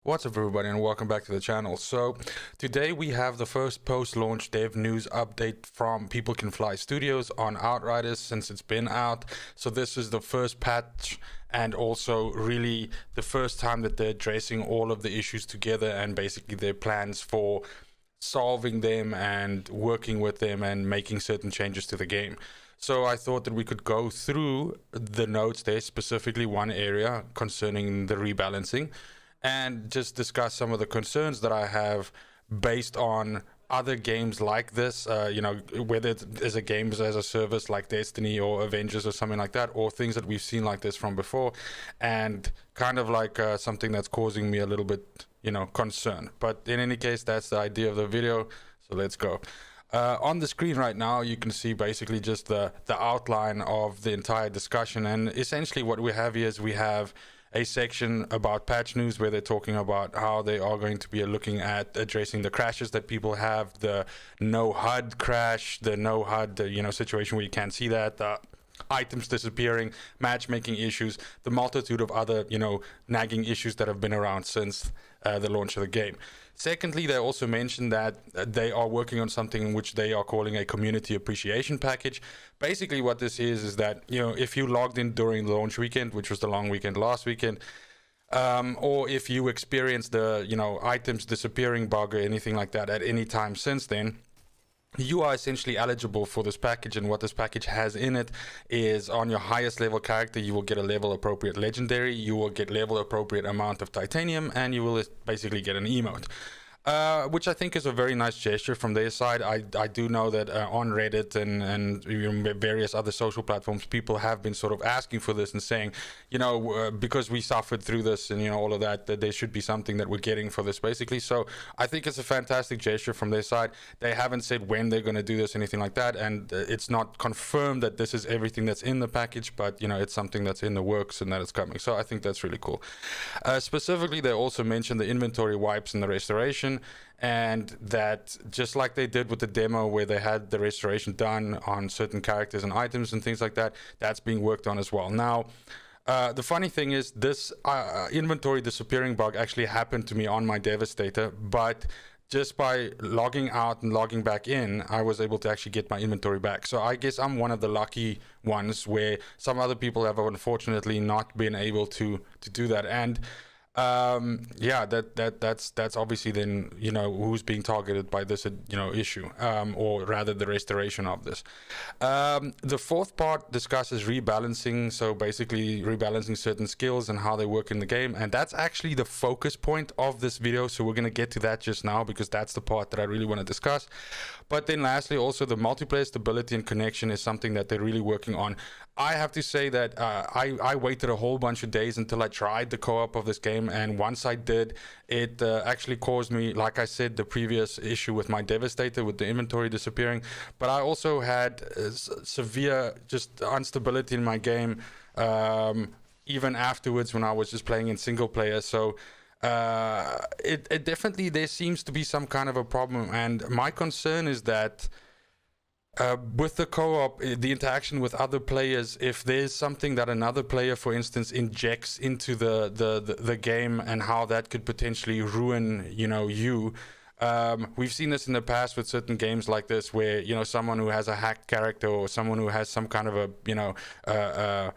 What's up everybody and welcome back to the channel. So today we have the first post-launch dev news update from People Can Fly Studios on Outriders since it's been out. So this is the first patch and also really the first time that they're addressing all of the issues together and basically their plans for solving them and working with them and making certain changes to the game. So I thought that we could go through the notes there, specifically one area concerning the rebalancing, and just discuss some of the concerns that I have based on other games like this, whether it is a games as a service like Destiny or Avengers or something like that, or things that we've seen like this from before, and kind of like something that's causing me a little bit, concern. But in any case, that's the idea of the video, so let's go. On the screen right now, you can see basically just the outline of the entire discussion, and essentially what we have here is we have a section about patch news where they're talking about how they are going to be looking at addressing the crashes that people have, the no HUD crash, the no HUD situation where you can't see that, items disappearing, matchmaking issues, the multitude of other nagging issues that have been around since the launch of the game. Secondly, they also mentioned that they are working on something in which they are calling a community appreciation package. Basically what this is that if you logged in during the launch weekend, which was the long weekend last weekend, or if you experienced the items disappearing bug or anything like that at any time since then, you are essentially eligible for this package. And what this package has in it is, on your highest level character, you will get a level appropriate legendary, you will get level appropriate amount of titanium, and you will basically get an emote. Which I think is a very nice gesture from their side. I do know that on Reddit and various other social platforms, people have been sort of asking for this and saying, because we suffered through this and all of that, that there should be something that we're getting for this basically. So I think it's a fantastic gesture from their side. They haven't said when they're going to do this, anything like that, and it's not confirmed that this is everything that's in the package, but it's something that's in the works and that it's coming. So I think that's really cool. Specifically, they also mentioned the inventory wipes and the restoration, and that just like they did with the demo where they had the restoration done on certain characters and items and things like that, that's being worked on as well. Now, the funny thing is this inventory disappearing bug actually happened to me on my Devastator, but just by logging out and logging back in, I was able to actually get my inventory back. So I guess I'm one of the lucky ones where some other people have unfortunately not been able to do that. And that's obviously then who's being targeted by this issue, or rather the restoration of this. The fourth part discusses rebalancing, so basically rebalancing certain skills and how they work in the game, and that's actually the focus point of this video, so we're going to get to that just now because that's the part that I really want to discuss. But then lastly, also the multiplayer stability and connection is something that they're really working on. I have to say that I waited a whole bunch of days until I tried the co-op of this game, and once I did, it actually caused me, like I said, the previous issue with my Devastator with the inventory disappearing, but I also had severe just instability in my game even afterwards when I was just playing in single player. So it definitely, there seems to be some kind of a problem, and my concern is that with the co-op, the interaction with other players, if there's something that another player, for instance, injects into the game and how that could potentially ruin, you. We've seen this in the past with certain games like this where, someone who has a hacked character or someone who has some kind of a,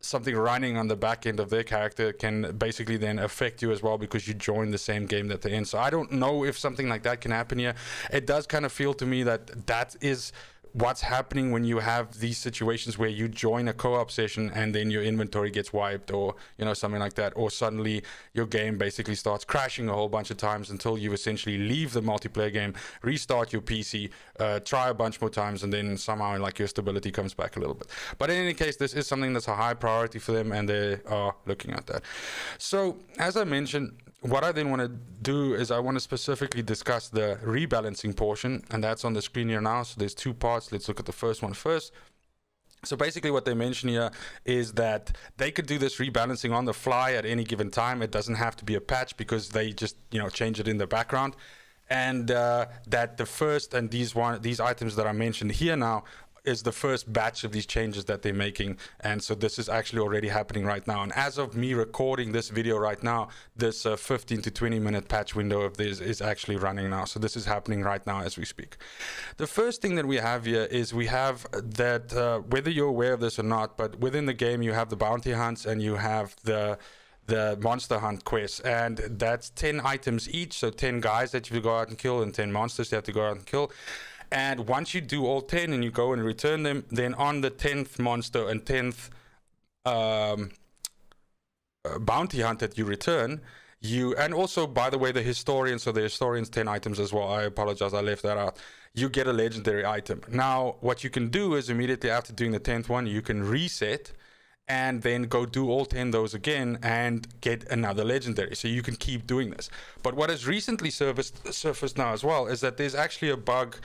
something running on the back end of their character can basically then affect you as well because you join the same game that they're in. So I don't know if something like that can happen here. It does kind of feel to me that that is what's happening when you have these situations where you join a co-op session and then your inventory gets wiped, or something like that, or suddenly your game basically starts crashing a whole bunch of times until you essentially leave the multiplayer game, restart your PC, try a bunch more times, and then somehow like your stability comes back a little bit. But in any case, this is something that's a high priority for them, and they are looking at that. So as I mentioned, what I then want to do is I want to specifically discuss the rebalancing portion, and that's on the screen here now. So there's two parts. Let's look at the first one first. So basically what they mention here is that they could do this rebalancing on the fly at any given time. It doesn't have to be a patch because they just change it in the background. And that the first and these items that I mentioned here now is the first batch of these changes that they're making, and so this is actually already happening right now. And as of me recording this video right now, this 15 to 20 minute patch window of this is actually running now. So this is happening right now as we speak. The first thing that we have here is we have that whether you're aware of this or not, but within the game you have the bounty hunts and you have the monster hunt quest, and that's 10 items each, so 10 guys that you have to go out and kill and 10 monsters you have to go out and kill. And once you do all 10 and you go and return them, then on the 10th monster and 10th bounty hunt that you return, and also, by the way, the historian, so the historian's 10 items as well. I apologize, I left that out. You get a legendary item. Now, what you can do is immediately after doing the 10th one, you can reset and then go do all 10 of those again and get another legendary. So you can keep doing this. But what has recently surfaced now as well is that there's actually a bug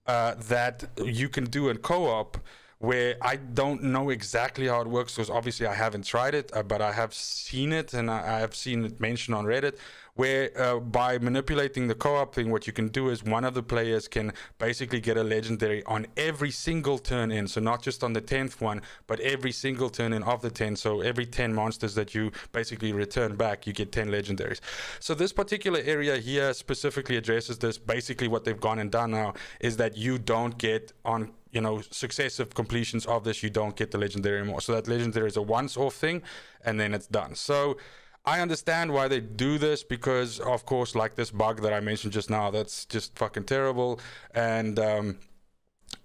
that you can do in co-op, where I don't know exactly how it works, because obviously I haven't tried it, but I have seen it, and I have seen it mentioned on Reddit, where by manipulating the co-op thing, what you can do is one of the players can basically get a legendary on every single turn in. So not just on the 10th one, but every single turn in of the 10. So every 10 monsters that you basically return back, you get 10 legendaries. So this particular area here specifically addresses this. Basically what they've gone and done now is that you don't get on, you know, successive completions of this, you don't get the legendary anymore. So that legendary is a once-off thing, and then it's done. So I understand why they do this, because of course, like this bug that I mentioned just now, that's just fucking terrible. And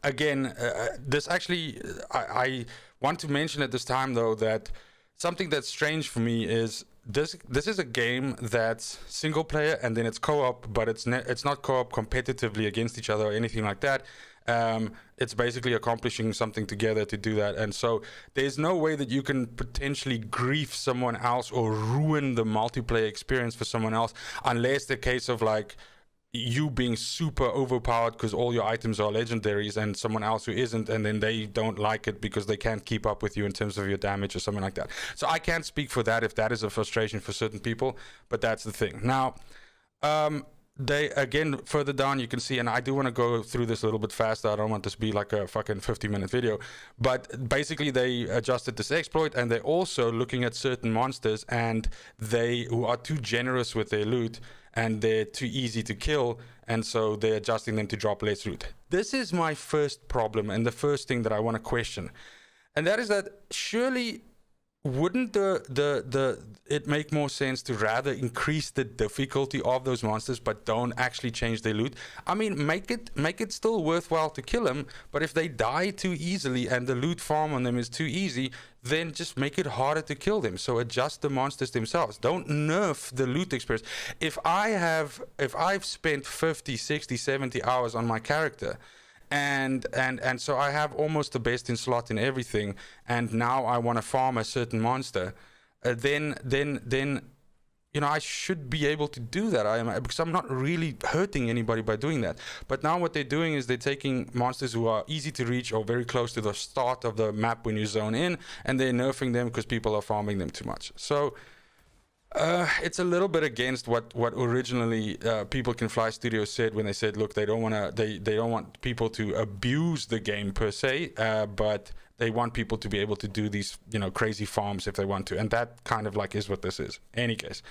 again, this actually, I want to mention at this time though, that something that's strange for me is this is a game that's single player and then it's co-op, but it's not co-op competitively against each other or anything like that. It's basically accomplishing something together to do that, and so there's no way that you can potentially grief someone else or ruin the multiplayer experience for someone else, unless the case of like you being super overpowered because all your items are legendaries and someone else who isn't, and then they don't like it because they can't keep up with you in terms of your damage or something like that. So I can't speak for that if that is a frustration for certain people, but that's the thing. Now they, again, further down you can see, and I do want to go through this a little bit faster, I don't want this to be like a fucking 50-minute video, but basically they adjusted this exploit, and they're also looking at certain monsters and who are too generous with their loot and they're too easy to kill, and so they're adjusting them to drop less loot. This is my first problem and the first thing that I want to question, and that is that surely wouldn't it make more sense to rather increase the difficulty of those monsters but don't actually change their loot? I mean, make it still worthwhile to kill them, but if they die too easily and the loot farm on them is too easy, then just make it harder to kill them. So adjust the monsters themselves. Don't nerf the loot experience. If I've spent 50, 60, 70 hours on my character, and so I have almost the best in slot in everything, and now I want to farm a certain monster, then you know, I should be able to do that. Because I'm not really hurting anybody by doing that. But now what they're doing is they're taking monsters who are easy to reach or very close to the start of the map when you zone in, and they're nerfing them because people are farming them too much. So it's a little bit against what originally People Can Fly Studios said when they said, look, they don't want people to abuse the game per se, but they want people to be able to do these, you know, crazy farms if they want to, and that kind of like is what this is. Any case,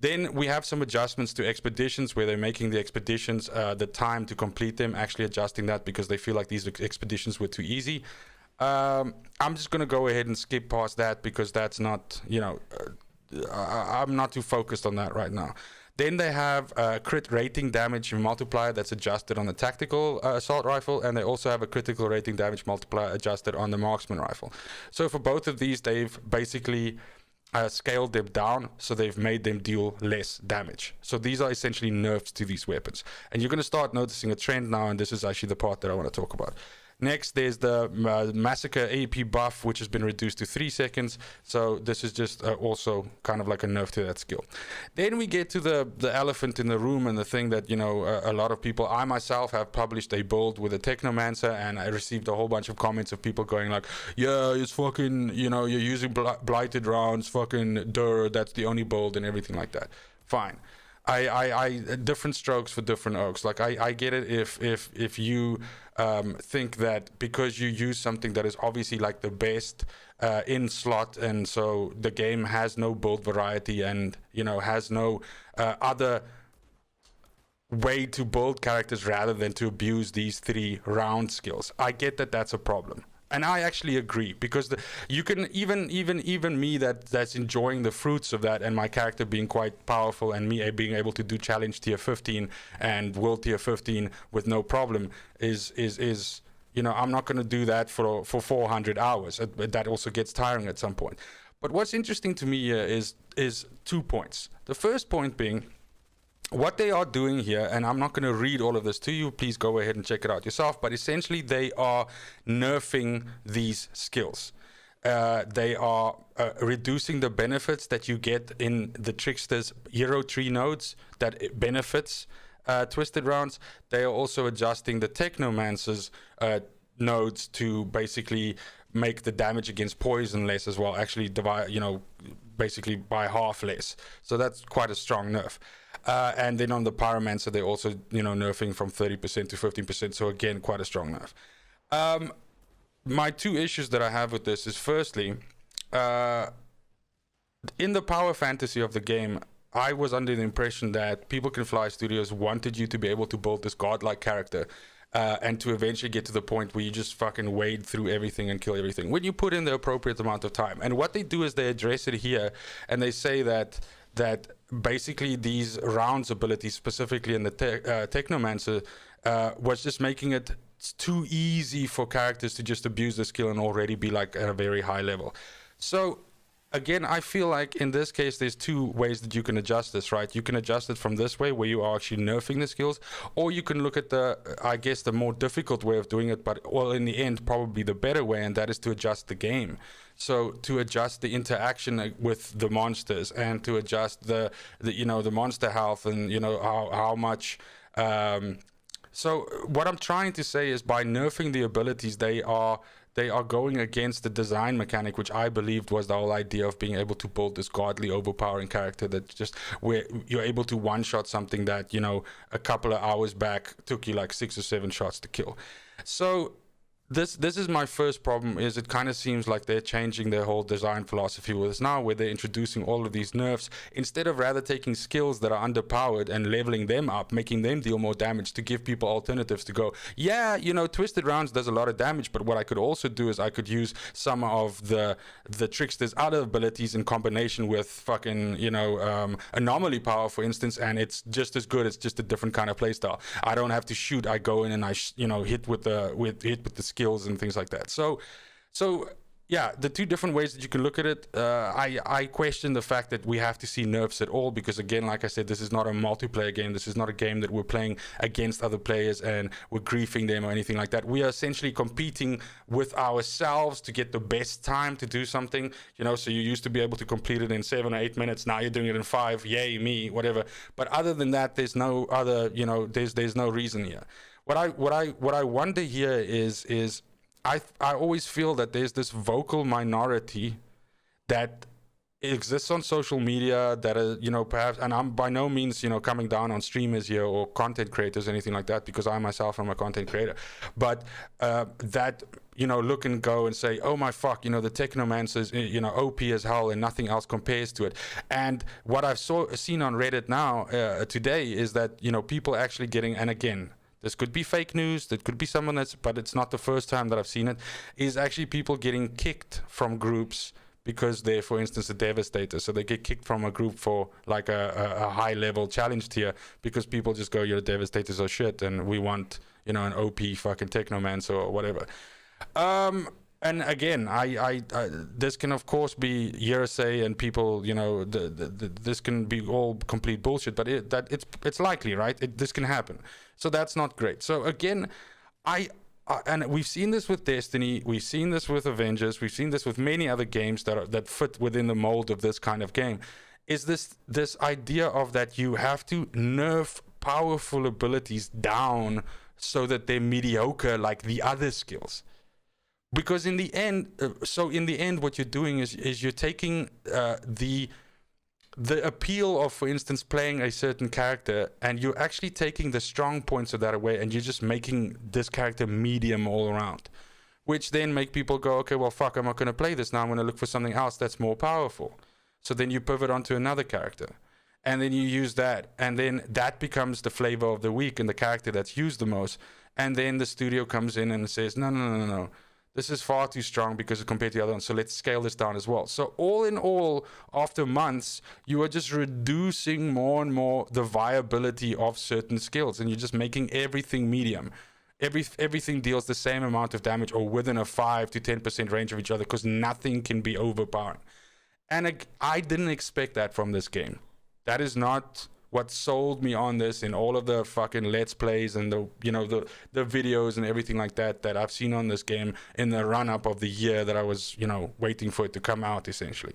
then we have some adjustments to expeditions where they're making the expeditions, the time to complete them, actually adjusting that because they feel like these expeditions were too easy. I'm just going to go ahead and skip past that because that's not, you know, I'm not too focused on that right now. Then they have a crit rating damage multiplier that's adjusted on the tactical assault rifle, and they also have a critical rating damage multiplier adjusted on the marksman rifle. So for both of these, they've basically scaled them down, so they've made them deal less damage. So these are essentially nerfs to these weapons, and you're going to start noticing a trend now, and this is actually the part that I want to talk about. Next, there's the Massacre AP buff, which has been reduced to 3 seconds. So this is just also kind of like a nerf to that skill. Then we get to the elephant in the room, and the thing that, you know, a lot of people, I myself have published a build with a Technomancer, and I received a whole bunch of comments of people going like, yeah, it's fucking, you know, you're using blighted rounds, fucking that's the only build and everything like that. Fine. I different strokes for different oaks. Like I get it if you think that because you use something that is obviously like the best in slot, and so the game has no build variety and has no other way to build characters rather than to abuse these 3 round skills. I get that that's a problem. And I actually agree, because you can even me that's enjoying the fruits of that, and my character being quite powerful, and me being able to do challenge tier 15 and world tier 15 with no problem is I'm not going to do that for 400 hours. That also gets tiring at some point. But what's interesting to me here is 2 points. The first point being, what they are doing here, and I'm not going to read all of this to you, please go ahead and check it out yourself, but essentially they are nerfing these skills. They are reducing the benefits that you get in the Trickster's hero tree nodes that it benefits Twisted Rounds. They are also adjusting the Technomancer's nodes to basically make the damage against poison less as well, actually divide, basically by half less. So that's quite a strong nerf. And then on the Pyromancer, they're also, nerfing from 30% to 15%. So again, quite a strong nerf. My 2 issues that I have with this is, firstly, in the power fantasy of the game, I was under the impression that People Can Fly Studios wanted you to be able to build this godlike character, and to eventually get to the point where you just fucking wade through everything and kill everything when you put in the appropriate amount of time. And what they do is they address it here, and they say that basically these rounds abilities, specifically in the Technomancer, was just making it too easy for characters to just abuse the skill and already be like at a very high level. So again, I feel like in this case, there's 2 ways that you can adjust this, right? You can adjust it from this way, where you are actually nerfing the skills, or you can look at the more difficult way of doing it, but in the end, probably the better way, and that is to adjust the game. So to adjust the interaction with the monsters, and to adjust the monster health, and how much. So what I'm trying to say is, by nerfing the abilities, they are going against the design mechanic, which I believed was the whole idea of being able to build this godly, overpowering character that just where you're able to one-shot something that a couple of hours back took you like 6 or 7 shots to kill. So this is my first problem, is it kind of seems like they're changing their whole design philosophy with us now, where they're introducing all of these nerfs, instead of rather taking skills that are underpowered and leveling them up, making them deal more damage, to give people alternatives to go, Twisted Rounds does a lot of damage, but what I could also do is I could use some of the Trickster's other abilities in combination with fucking, Anomaly Power, for instance, and it's just as good. It's just a different kind of playstyle. I don't have to shoot. I go in and I hit with the skills and things like that. So yeah, the 2 different ways that you can look at it. I question the fact that we have to see nerfs at all, because again, like I said, this is not a multiplayer game. This is not a game that we're playing against other players and we're griefing them or anything like that. We are essentially competing with ourselves to get the best time to do something. So you used to be able to complete it in 7 or 8 minutes. Now you're doing it in 5. Yay me, whatever. But other than that, there's no other. There's no reason here. What I wonder here is I always feel that there's this vocal minority that exists on social media that are, perhaps, and I'm by no means, coming down on streamers here or content creators, anything like that, because I myself am a content creator, but that, look and go and say, oh my fuck, the Technomancer's, OP as hell and nothing else compares to it. And what I've seen on Reddit now today is that, people actually getting, and again, this could be fake news, that could be someone but it's not the first time that I've seen it, is actually people getting kicked from groups because they're, for instance, a Devastator. So they get kicked from a group for like a high level challenge tier, because people just go, your Devastators are shit and we want, an OP fucking Technomancer or whatever. And again, I this can of course be hearsay and people, this can be all complete bullshit, but it's likely, right? This can happen. So that's not great. So again, and we've seen this with Destiny, we've seen this with Avengers, we've seen this with many other games that fit within the mold of this kind of game. Is this idea of that you have to nerf powerful abilities down so that they're mediocre like the other skills? Because in the end, what you're doing is you're taking the appeal of, for instance, playing a certain character, and you're actually taking the strong points of that away, and you're just making this character medium all around, which then make people go, okay, well, fuck, I'm not going to play this now. I'm going to look for something else that's more powerful. So then you pivot onto another character, and then you use that, and then that becomes the flavor of the week and the character that's used the most. And then the studio comes in and says, no. This is far too strong because compared to the other ones, so let's scale this down as well. So all in all, after months, you are just reducing more and more the viability of certain skills, and you're just making everything medium. Everything deals the same amount of damage or within a 5 to 10% range of each other, because nothing can be overpowering. And I didn't expect that from this game. That is not what sold me on this in all of the fucking let's plays and the videos and everything like that I've seen on this game in the run up of the year that I was waiting for it to come out, essentially.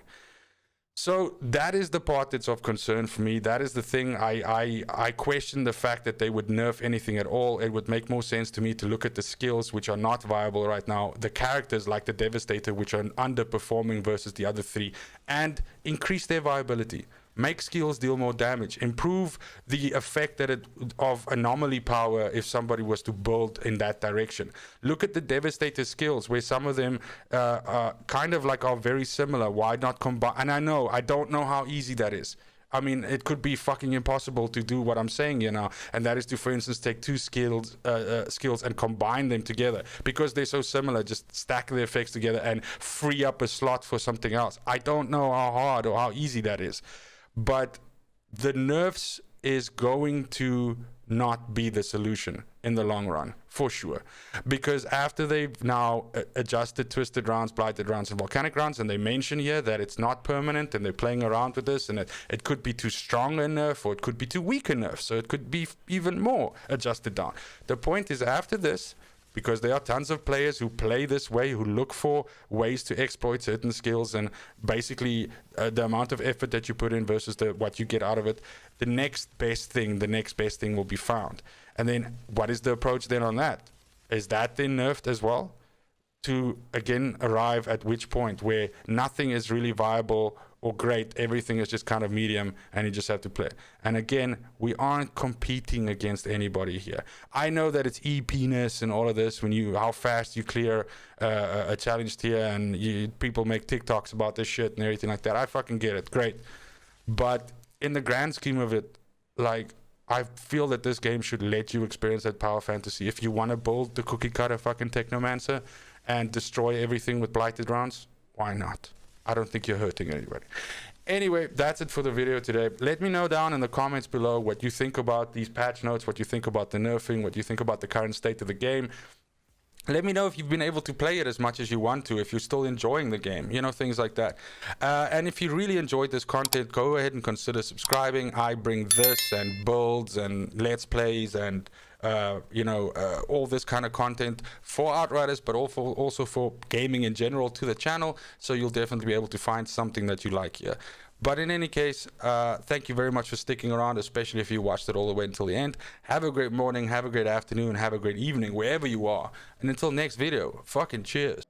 So that is the part that's of concern for me. That is the thing. I question the fact that they would nerf anything at all. It would make more sense to me to look at the skills which are not viable right now, the characters like the Devastator which are underperforming versus the other three, and increase their viability. Make skills deal more damage, improve the effect of anomaly power if somebody was to build in that direction. Look at the Devastator skills, where some of them kind of like are very similar. Why not combine? And I don't know how easy that is. I mean, it could be fucking impossible to do what I'm saying here now, and that is to, for instance, take two skills and combine them together, because they're so similar. Just stack the effects together and free up a slot for something else. I don't know how hard or how easy that is. But the nerfs is going to not be the solution in the long run, for sure. Because after they've now adjusted Twisted Rounds, Blighted Rounds, and Volcanic Rounds, and they mention here that it's not permanent and they're playing around with this, and it could be too strong a nerf or it could be too weak a nerf, so it could be even more adjusted down. The point is, after this, because there are tons of players who play this way, who look for ways to exploit certain skills, and basically the amount of effort that you put in versus what you get out of it, the next best thing will be found. And then what is the approach then on that? Is that then nerfed as well? To again arrive at which point where nothing is really viable or great, everything is just kind of medium, and you just have to play. And again, we aren't competing against anybody here. I know that it's EP-ness and all of this, how fast you clear a challenge tier, and people make TikToks about this shit and everything like that. I fucking get it, great. But in the grand scheme of it, like, I feel that this game should let you experience that power fantasy. If you want to build the cookie cutter fucking Technomancer and destroy everything with Blighted Rounds, why not? I don't think you're hurting anybody. Anyway, that's it for the video today. Let me know down in the comments below what you think about these patch notes, what you think about the nerfing, what you think about the current state of the game. Let me know if you've been able to play it as much as you want to, if you're still enjoying the game, things like that. And if you really enjoyed this content, go ahead and consider subscribing. I bring this and builds and let's plays and all this kind of content for Outriders, but also for gaming in general to the channel, so you'll definitely be able to find something that you like here. But in any case, thank you very much for sticking around, especially if you watched it all the way until the end. Have a great morning, have a great afternoon, have a great evening, wherever you are. And until next video, fucking cheers.